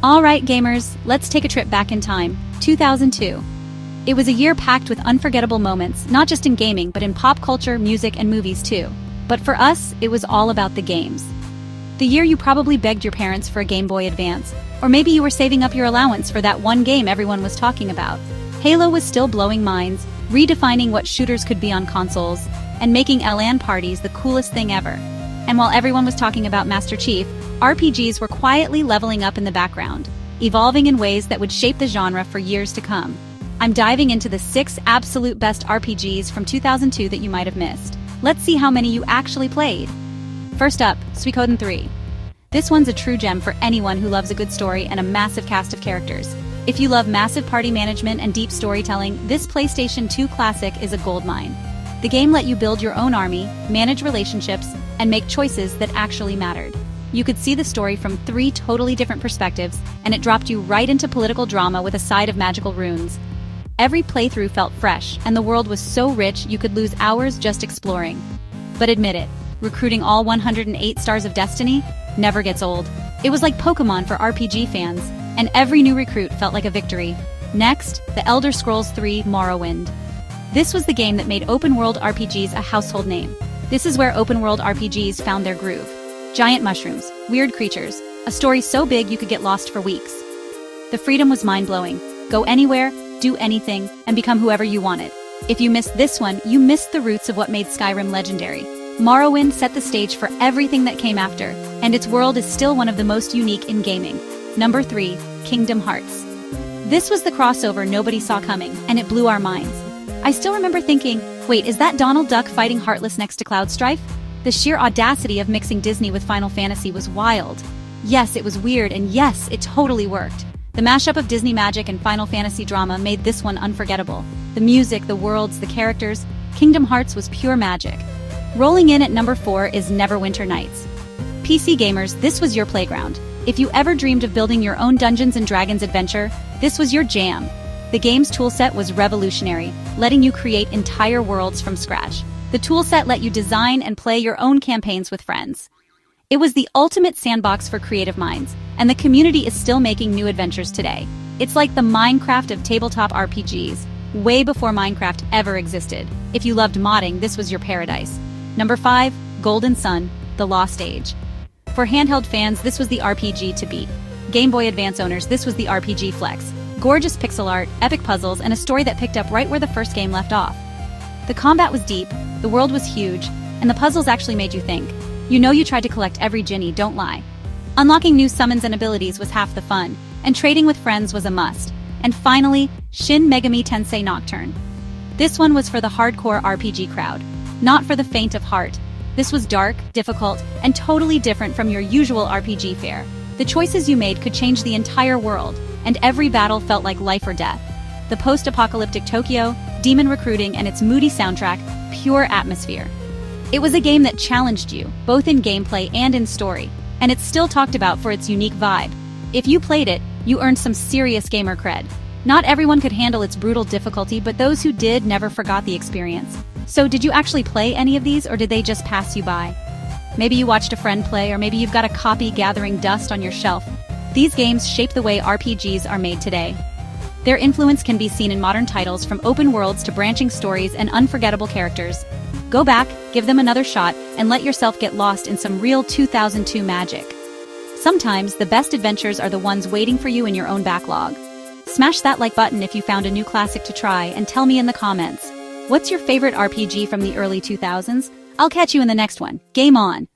Alright gamers, let's take a trip back in time, 2002. It was a year packed with unforgettable moments, not just in gaming but in pop culture, music, and movies too. But for us, it was all about the games. The year you probably begged your parents for a Game Boy Advance, or maybe you were saving up your allowance for that one game everyone was talking about. Halo was still blowing minds, redefining what shooters could be on consoles, and making LAN parties the coolest thing ever. And while everyone was talking about Master Chief, RPGs were quietly leveling up in the background, evolving in ways that would shape the genre for years to come. I'm diving into the 6 absolute best RPGs from 2002 that you might have missed. Let's see how many you actually played. First up, Suikoden 3. This one's a true gem for anyone who loves a good story and a massive cast of characters. If you love massive party management and deep storytelling, this PlayStation 2 classic is a goldmine. The game let you build your own army, manage relationships, and make choices that actually mattered. You could see the story from 3 totally different perspectives, and it dropped you right into political drama with a side of magical runes. Every playthrough felt fresh, and the world was so rich you could lose hours just exploring. But admit it, recruiting all 108 stars of destiny never gets old. It was like Pokemon for RPG fans, and every new recruit felt like a victory. Next, The Elder Scrolls 3: Morrowind. This was the game that made open-world RPGs a household name. This is where open-world RPGs found their groove. Giant mushrooms, weird creatures, a story so big you could get lost for weeks. The freedom was mind-blowing. Go anywhere, do anything, and become whoever you wanted. If you missed this one, you missed the roots of what made Skyrim legendary. Morrowind set the stage for everything that came after, and its world is still one of the most unique in gaming. Number 3, Kingdom Hearts. This was the crossover nobody saw coming, and it blew our minds. I still remember thinking, wait, is that Donald Duck fighting Heartless next to Cloud Strife? The sheer audacity of mixing Disney with Final Fantasy was wild. Yes, it was weird, and yes, it totally worked. The mashup of Disney magic and Final Fantasy drama made this one unforgettable. The music, the worlds, the characters, Kingdom Hearts was pure magic. Rolling in at number 4 is Neverwinter Nights. PC gamers, this was your playground. If you ever dreamed of building your own Dungeons & Dragons adventure, this was your jam. The game's toolset was revolutionary, letting you create entire worlds from scratch. The toolset let you design and play your own campaigns with friends. It was the ultimate sandbox for creative minds, and the community is still making new adventures today. It's like the Minecraft of tabletop RPGs, way before Minecraft ever existed. If you loved modding, this was your paradise. Number 5, Golden Sun: The Lost Age. For handheld fans, this was the RPG to beat. Game Boy Advance owners, this was the RPG flex. Gorgeous pixel art, epic puzzles, and a story that picked up right where the first game left off. The combat was deep, the world was huge, and the puzzles actually made you think. You know you tried to collect every Jinny, don't lie. Unlocking new summons and abilities was half the fun, and trading with friends was a must. And finally, Shin Megami Tensei Nocturne. This one was for the hardcore RPG crowd, not for the faint of heart. This was dark, difficult, and totally different from your usual RPG fare. The choices you made could change the entire world, and every battle felt like life or death. The post-apocalyptic Tokyo, demon recruiting, and its moody soundtrack, pure atmosphere. It was a game that challenged you, both in gameplay and in story, and it's still talked about for its unique vibe. If you played it, you earned some serious gamer cred. Not everyone could handle its brutal difficulty, but those who did never forgot the experience. So did you actually play any of these, or did they just pass you by? Maybe you watched a friend play, or maybe you've got a copy gathering dust on your shelf. These games shape the way RPGs are made today. Their influence can be seen in modern titles, from open worlds to branching stories and unforgettable characters. Go back, give them another shot, and let yourself get lost in some real 2002 magic. Sometimes, the best adventures are the ones waiting for you in your own backlog. Smash that like button if you found a new classic to try, and tell me in the comments. What's your favorite RPG from the early 2000s? I'll catch you in the next one. Game on!